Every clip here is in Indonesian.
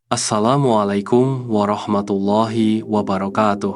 Assalamualaikum warahmatullahi wabarakatuh.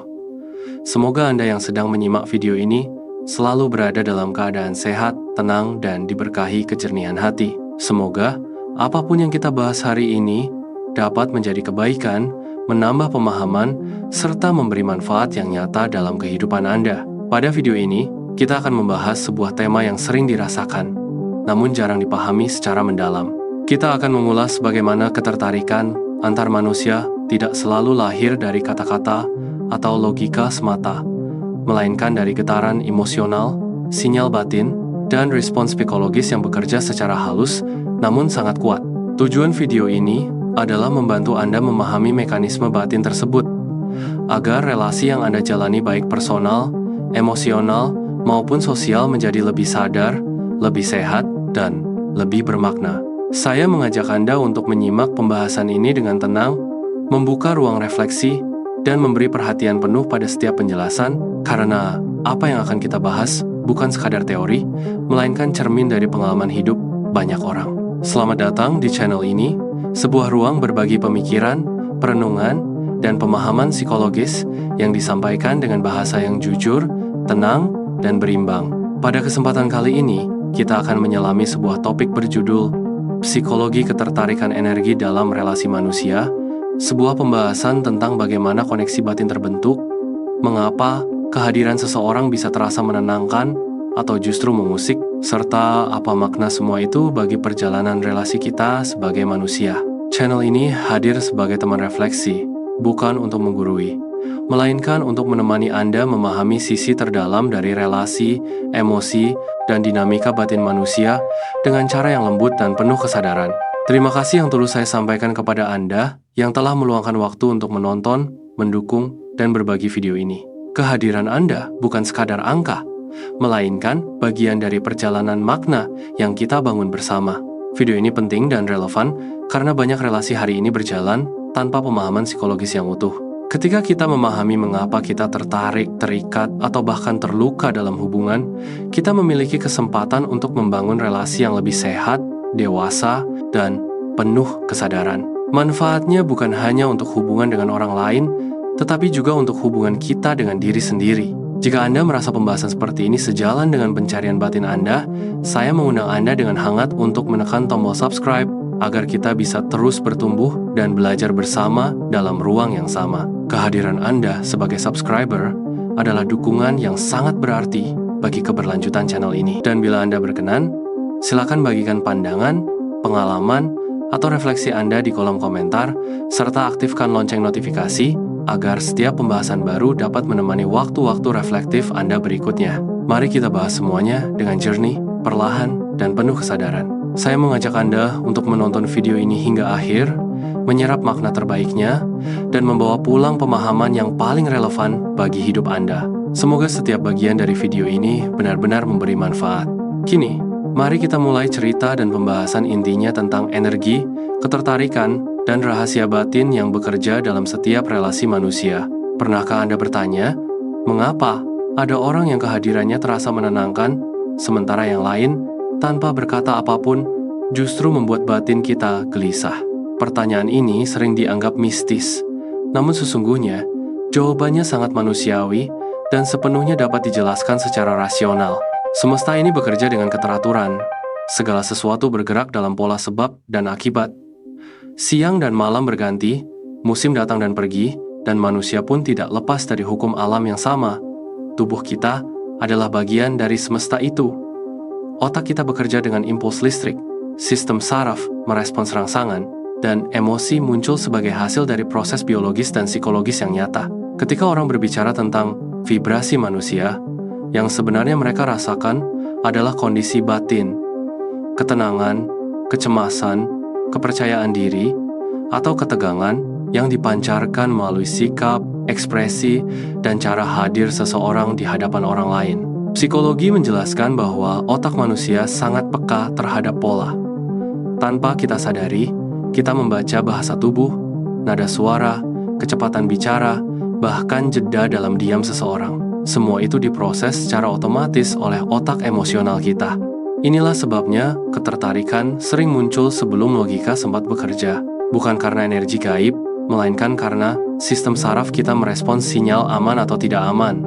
Semoga Anda yang sedang menyimak video ini selalu berada dalam keadaan sehat, tenang, dan diberkahi kejernihan hati. Semoga apapun yang kita bahas hari ini dapat menjadi kebaikan, menambah pemahaman, serta memberi manfaat yang nyata dalam kehidupan Anda. Pada video ini, kita akan membahas sebuah tema yang sering dirasakan, namun jarang dipahami secara mendalam. Kita akan mengulas bagaimana ketertarikan antar manusia tidak selalu lahir dari kata-kata atau logika semata, melainkan dari getaran emosional, sinyal batin, dan respons psikologis yang bekerja secara halus namun sangat kuat. Tujuan video ini adalah membantu Anda memahami mekanisme batin tersebut, agar relasi yang Anda jalani baik personal, emosional, maupun sosial menjadi lebih sadar, lebih sehat, dan lebih bermakna. Saya mengajak Anda untuk menyimak pembahasan ini dengan tenang, membuka ruang refleksi, dan memberi perhatian penuh pada setiap penjelasan, karena apa yang akan kita bahas bukan sekadar teori, melainkan cermin dari pengalaman hidup banyak orang. Selamat datang di channel ini, sebuah ruang berbagi pemikiran, perenungan, dan pemahaman psikologis yang disampaikan dengan bahasa yang jujur, tenang, dan berimbang. Pada kesempatan kali ini, kita akan menyelami sebuah topik berjudul Psikologi Ketertarikan Energi dalam Relasi Manusia, sebuah pembahasan tentang bagaimana koneksi batin terbentuk, mengapa kehadiran seseorang bisa terasa menenangkan atau justru mengusik, serta apa makna semua itu bagi perjalanan relasi kita sebagai manusia. Channel ini hadir sebagai teman refleksi, bukan untuk menggurui, melainkan untuk menemani Anda memahami sisi terdalam dari relasi, emosi, dan dinamika batin manusia dengan cara yang lembut dan penuh kesadaran. Terima kasih yang tulus saya sampaikan kepada Anda yang telah meluangkan waktu untuk menonton, mendukung, dan berbagi video ini. Kehadiran Anda bukan sekadar angka, melainkan bagian dari perjalanan makna yang kita bangun bersama. Video ini penting dan relevan karena banyak relasi hari ini berjalan tanpa pemahaman psikologis yang utuh. Ketika kita memahami mengapa kita tertarik, terikat, atau bahkan terluka dalam hubungan, kita memiliki kesempatan untuk membangun relasi yang lebih sehat, dewasa, dan penuh kesadaran. Manfaatnya bukan hanya untuk hubungan dengan orang lain, tetapi juga untuk hubungan kita dengan diri sendiri. Jika Anda merasa pembahasan seperti ini sejalan dengan pencarian batin Anda, saya mengundang Anda dengan hangat untuk menekan tombol subscribe, agar kita bisa terus bertumbuh dan belajar bersama dalam ruang yang sama. Kehadiran Anda sebagai subscriber adalah dukungan yang sangat berarti bagi keberlanjutan channel ini. Dan bila Anda berkenan, silakan bagikan pandangan, pengalaman, atau refleksi Anda di kolom komentar, serta aktifkan lonceng notifikasi agar setiap pembahasan baru dapat menemani waktu-waktu reflektif Anda berikutnya. Mari kita bahas semuanya dengan jernih, perlahan, dan penuh kesadaran. Saya mengajak Anda untuk menonton video ini hingga akhir, menyerap makna terbaiknya, dan membawa pulang pemahaman yang paling relevan bagi hidup Anda. Semoga setiap bagian dari video ini benar-benar memberi manfaat. Kini, mari kita mulai cerita dan pembahasan intinya tentang energi, ketertarikan, dan rahasia batin yang bekerja dalam setiap relasi manusia. Pernahkah Anda bertanya, mengapa ada orang yang kehadirannya terasa menenangkan, sementara yang lain tanpa berkata apapun, justru membuat batin kita gelisah? Pertanyaan ini sering dianggap mistis, namun sesungguhnya jawabannya sangat manusiawi dan sepenuhnya dapat dijelaskan secara rasional. Semesta ini bekerja dengan keteraturan, segala sesuatu bergerak dalam pola sebab dan akibat. Siang dan malam berganti, musim datang dan pergi, dan manusia pun tidak lepas dari hukum alam yang sama. Tubuh kita adalah bagian dari semesta itu. Otak kita bekerja dengan impuls listrik, sistem saraf merespons rangsangan, dan emosi muncul sebagai hasil dari proses biologis dan psikologis yang nyata. Ketika orang berbicara tentang vibrasi manusia, yang sebenarnya mereka rasakan adalah kondisi batin, ketenangan, kecemasan, kepercayaan diri, atau ketegangan yang dipancarkan melalui sikap, ekspresi, dan cara hadir seseorang di hadapan orang lain. Psikologi menjelaskan bahwa otak manusia sangat peka terhadap pola. Tanpa kita sadari, kita membaca bahasa tubuh, nada suara, kecepatan bicara, bahkan jeda dalam diam seseorang. Semua itu diproses secara otomatis oleh otak emosional kita. Inilah sebabnya ketertarikan sering muncul sebelum logika sempat bekerja. Bukan karena energi gaib, melainkan karena sistem saraf kita merespons sinyal aman atau tidak aman,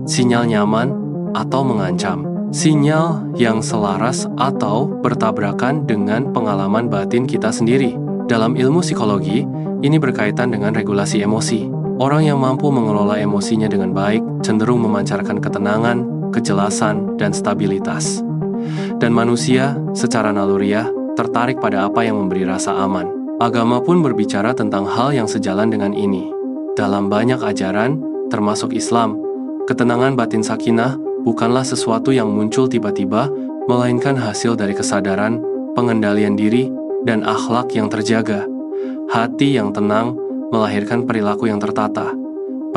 sinyal nyaman atau mengancam, sinyal yang selaras atau bertabrakan dengan pengalaman batin kita sendiri. Dalam ilmu psikologi, ini berkaitan dengan regulasi emosi. Orang yang mampu mengelola emosinya dengan baik cenderung memancarkan ketenangan, kejelasan, dan stabilitas. Dan manusia, secara naluriah, tertarik pada apa yang memberi rasa aman. Agama pun berbicara tentang hal yang sejalan dengan ini. Dalam banyak ajaran, termasuk Islam, ketenangan batin sakinah bukanlah sesuatu yang muncul tiba-tiba, melainkan hasil dari kesadaran, pengendalian diri, dan akhlak yang terjaga. Hati yang tenang melahirkan perilaku yang tertata.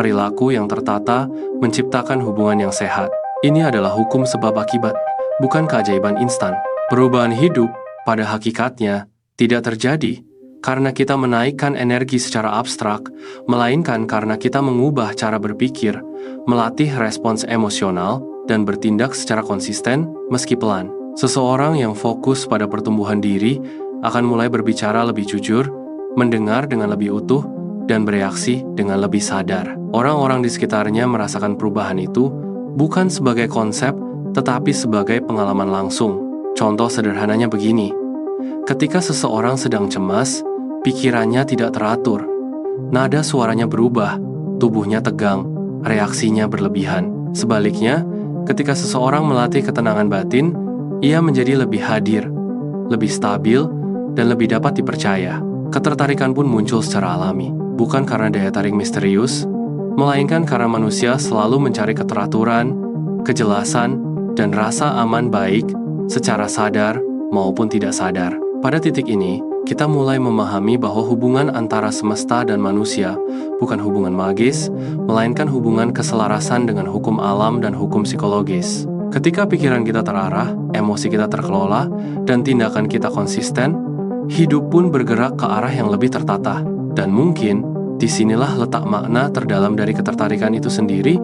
Perilaku yang tertata menciptakan hubungan yang sehat. Ini adalah hukum sebab akibat, bukan keajaiban instan. Perubahan hidup, pada hakikatnya, tidak terjadi karena kita menaikkan energi secara abstrak, melainkan karena kita mengubah cara berpikir, melatih respons emosional, dan bertindak secara konsisten meski pelan. Seseorang yang fokus pada pertumbuhan diri akan mulai berbicara lebih jujur, mendengar dengan lebih utuh, dan bereaksi dengan lebih sadar. Orang-orang di sekitarnya merasakan perubahan itu bukan sebagai konsep, tetapi sebagai pengalaman langsung. Contoh sederhananya begini. Ketika seseorang sedang cemas, pikirannya tidak teratur. Nada suaranya berubah, tubuhnya tegang, reaksinya berlebihan. Sebaliknya, ketika seseorang melatih ketenangan batin, ia menjadi lebih hadir, lebih stabil, dan lebih dapat dipercaya. Ketertarikan pun muncul secara alami, bukan karena daya tarik misterius, melainkan karena manusia selalu mencari keteraturan, kejelasan, dan rasa aman baik secara sadar maupun tidak sadar. Pada titik ini, kita mulai memahami bahwa hubungan antara semesta dan manusia bukan hubungan magis, melainkan hubungan keselarasan dengan hukum alam dan hukum psikologis. Ketika pikiran kita terarah, emosi kita terkelola, dan tindakan kita konsisten, hidup pun bergerak ke arah yang lebih tertata. Dan mungkin, disinilah letak makna terdalam dari ketertarikan itu sendiri,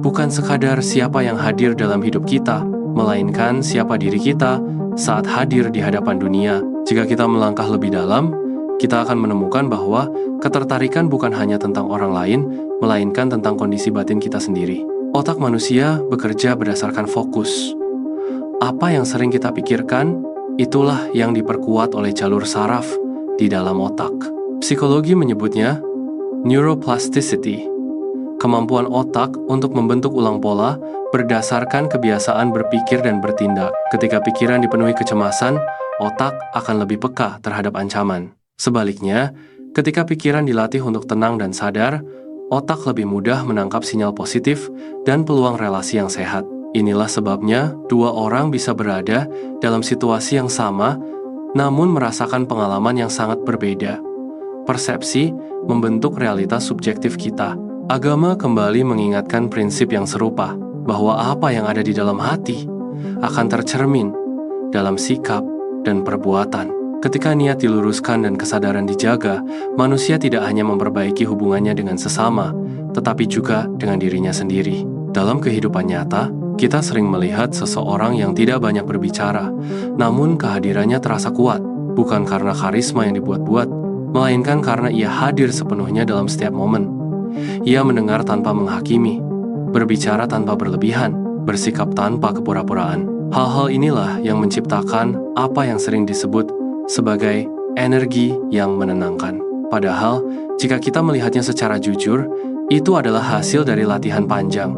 bukan sekadar siapa yang hadir dalam hidup kita, melainkan siapa diri kita saat hadir di hadapan dunia. Jika kita melangkah lebih dalam, kita akan menemukan bahwa ketertarikan bukan hanya tentang orang lain, melainkan tentang kondisi batin kita sendiri. Otak manusia bekerja berdasarkan fokus. Apa yang sering kita pikirkan, itulah yang diperkuat oleh jalur saraf di dalam otak. Psikologi menyebutnya neuroplasticity, kemampuan otak untuk membentuk ulang pola berdasarkan kebiasaan berpikir dan bertindak. Ketika pikiran dipenuhi kecemasan, otak akan lebih peka terhadap ancaman. Sebaliknya, ketika pikiran dilatih untuk tenang dan sadar, otak lebih mudah menangkap sinyal positif dan peluang relasi yang sehat. Inilah sebabnya dua orang bisa berada dalam situasi yang sama, namun merasakan pengalaman yang sangat berbeda. Persepsi membentuk realitas subjektif kita. Agama kembali mengingatkan prinsip yang serupa, bahwa apa yang ada di dalam hati akan tercermin dalam sikap dan perbuatan. Ketika niat diluruskan dan kesadaran dijaga, manusia tidak hanya memperbaiki hubungannya dengan sesama, tetapi juga dengan dirinya sendiri. Dalam kehidupan nyata, kita sering melihat seseorang yang tidak banyak berbicara, namun kehadirannya terasa kuat, bukan karena karisma yang dibuat-buat, melainkan karena ia hadir sepenuhnya dalam setiap momen. Ia mendengar tanpa menghakimi, berbicara tanpa berlebihan, bersikap tanpa kepura-puraan. Hal-hal inilah yang menciptakan apa yang sering disebut sebagai energi yang menenangkan. Padahal, jika kita melihatnya secara jujur, itu adalah hasil dari latihan panjang,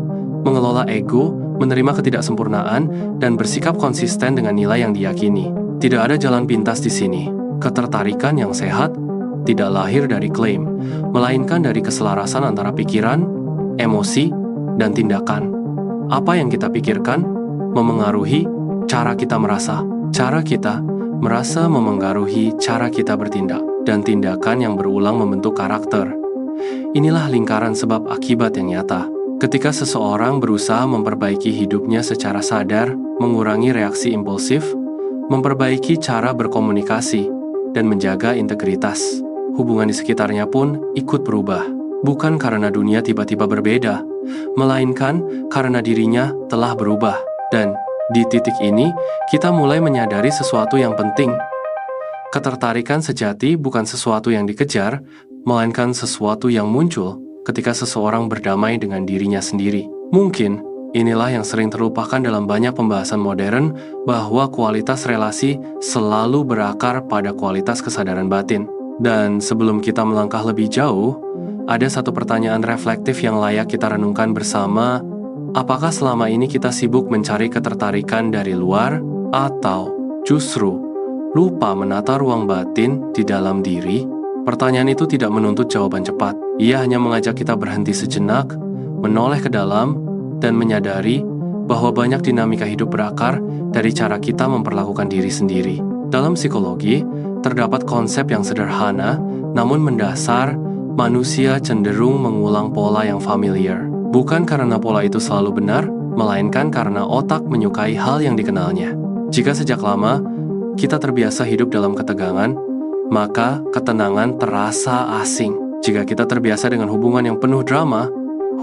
mengelola ego, menerima ketidaksempurnaan, dan bersikap konsisten dengan nilai yang diyakini. Tidak ada jalan pintas di sini. Ketertarikan yang sehat tidak lahir dari klaim, melainkan dari keselarasan antara pikiran, emosi, dan tindakan. Apa yang kita pikirkan memengaruhi cara kita merasa. Cara kita merasa memengaruhi cara kita bertindak, dan tindakan yang berulang membentuk karakter. Inilah lingkaran sebab akibat yang nyata. Ketika seseorang berusaha memperbaiki hidupnya secara sadar, mengurangi reaksi impulsif, memperbaiki cara berkomunikasi, dan menjaga integritas, hubungan di sekitarnya pun ikut berubah. Bukan karena dunia tiba-tiba berbeda, melainkan karena dirinya telah berubah. Dan di titik ini, kita mulai menyadari sesuatu yang penting. Ketertarikan sejati bukan sesuatu yang dikejar, melainkan sesuatu yang muncul ketika seseorang berdamai dengan dirinya sendiri. Mungkin inilah yang sering terlupakan dalam banyak pembahasan modern, bahwa kualitas relasi selalu berakar pada kualitas kesadaran batin. Dan sebelum kita melangkah lebih jauh, ada satu pertanyaan reflektif yang layak kita renungkan bersama. Apakah selama ini kita sibuk mencari ketertarikan dari luar, atau justru lupa menata ruang batin di dalam diri? Pertanyaan itu tidak menuntut jawaban cepat. Ia hanya mengajak kita berhenti sejenak, menoleh ke dalam, dan menyadari bahwa banyak dinamika hidup berakar dari cara kita memperlakukan diri sendiri. Dalam psikologi, terdapat konsep yang sederhana, namun mendasar. Manusia cenderung mengulang pola yang familiar. Bukan karena pola itu selalu benar, melainkan karena otak menyukai hal yang dikenalnya. Jika sejak lama kita terbiasa hidup dalam ketegangan, maka ketenangan terasa asing. Jika kita terbiasa dengan hubungan yang penuh drama,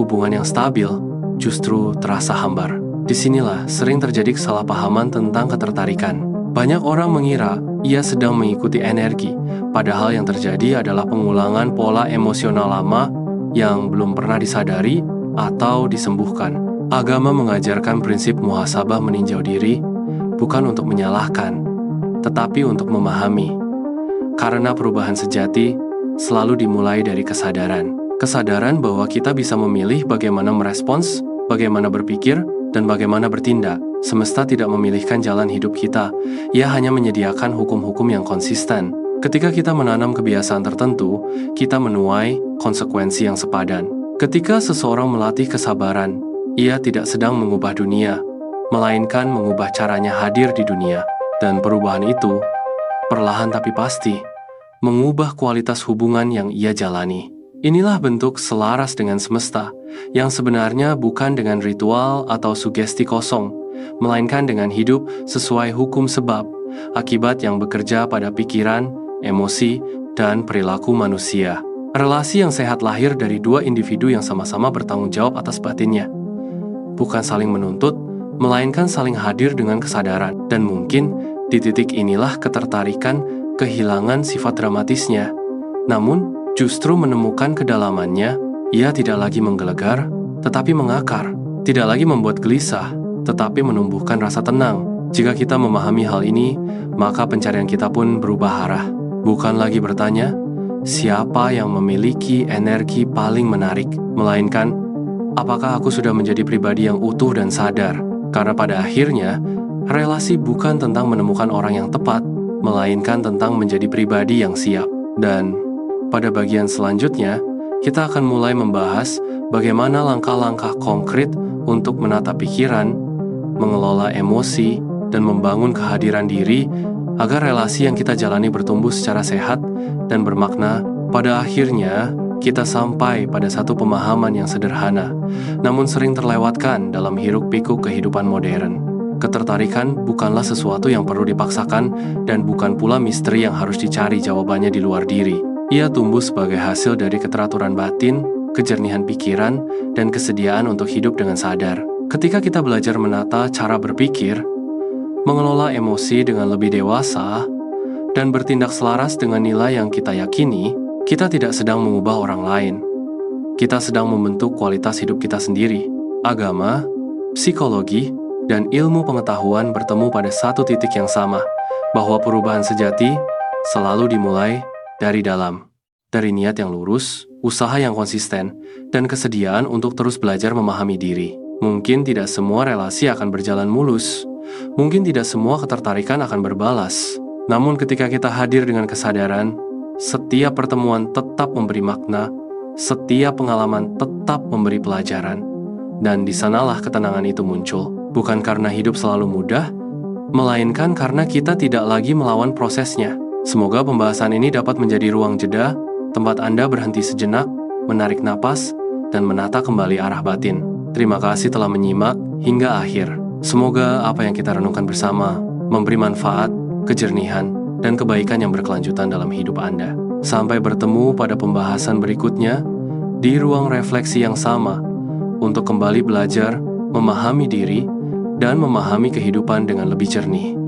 hubungan yang stabil justru terasa hambar. Disinilah sering terjadi kesalahpahaman tentang ketertarikan. Banyak orang mengira ia sedang mengikuti energi, padahal yang terjadi adalah pengulangan pola emosional lama yang belum pernah disadari atau disembuhkan. Agama mengajarkan prinsip muhasabah meninjau diri, bukan untuk menyalahkan, tetapi untuk memahami. Karena perubahan sejati selalu dimulai dari kesadaran. Kesadaran bahwa kita bisa memilih bagaimana merespons, bagaimana berpikir, dan bagaimana bertindak. Semesta tidak memilihkan jalan hidup kita, ia hanya menyediakan hukum-hukum yang konsisten. Ketika kita menanam kebiasaan tertentu, kita menuai konsekuensi yang sepadan. Ketika seseorang melatih kesabaran, ia tidak sedang mengubah dunia, melainkan mengubah caranya hadir di dunia. Dan perubahan itu, perlahan tapi pasti, mengubah kualitas hubungan yang ia jalani. Inilah bentuk selaras dengan semesta, yang sebenarnya bukan dengan ritual atau sugesti kosong, melainkan dengan hidup sesuai hukum sebab, akibat yang bekerja pada pikiran, emosi, dan perilaku manusia. Relasi yang sehat lahir dari dua individu yang sama-sama bertanggung jawab atas batinnya. Bukan saling menuntut, melainkan saling hadir dengan kesadaran. Dan mungkin di titik inilah ketertarikan kehilangan sifat dramatisnya. Namun, justru menemukan kedalamannya, ia tidak lagi menggelegar, tetapi mengakar. Tidak lagi membuat gelisah, tetapi menumbuhkan rasa tenang. Jika kita memahami hal ini, maka pencarian kita pun berubah arah. Bukan lagi bertanya, siapa yang memiliki energi paling menarik, melainkan, apakah aku sudah menjadi pribadi yang utuh dan sadar? Karena pada akhirnya, relasi bukan tentang menemukan orang yang tepat, melainkan tentang menjadi pribadi yang siap. Dan pada bagian selanjutnya, kita akan mulai membahas bagaimana langkah-langkah konkret untuk menata pikiran, mengelola emosi, dan membangun kehadiran diri agar relasi yang kita jalani bertumbuh secara sehat dan bermakna. Pada akhirnya, kita sampai pada satu pemahaman yang sederhana, namun sering terlewatkan dalam hiruk-pikuk kehidupan modern. Ketertarikan bukanlah sesuatu yang perlu dipaksakan dan bukan pula misteri yang harus dicari jawabannya di luar diri. Ia tumbuh sebagai hasil dari keteraturan batin, kejernihan pikiran, dan kesediaan untuk hidup dengan sadar. Ketika kita belajar menata cara berpikir, mengelola emosi dengan lebih dewasa, dan bertindak selaras dengan nilai yang kita yakini, kita tidak sedang mengubah orang lain. Kita sedang membentuk kualitas hidup kita sendiri. Agama, psikologi, dan ilmu pengetahuan bertemu pada satu titik yang sama, bahwa perubahan sejati selalu dimulai dari dalam, dari niat yang lurus, usaha yang konsisten, dan kesediaan untuk terus belajar memahami diri. Mungkin tidak semua relasi akan berjalan mulus, mungkin tidak semua ketertarikan akan berbalas. Namun ketika kita hadir dengan kesadaran, setiap pertemuan tetap memberi makna, setiap pengalaman tetap memberi pelajaran. Dan di sanalah ketenangan itu muncul, bukan karena hidup selalu mudah, melainkan karena kita tidak lagi melawan prosesnya. Semoga pembahasan ini dapat menjadi ruang jeda, tempat Anda berhenti sejenak, menarik napas, dan menata kembali arah batin. Terima kasih telah menyimak hingga akhir. Semoga apa yang kita renungkan bersama memberi manfaat, kejernihan, dan kebaikan yang berkelanjutan dalam hidup Anda. Sampai bertemu pada pembahasan berikutnya, di ruang refleksi yang sama, untuk kembali belajar, memahami diri, dan memahami kehidupan dengan lebih jernih.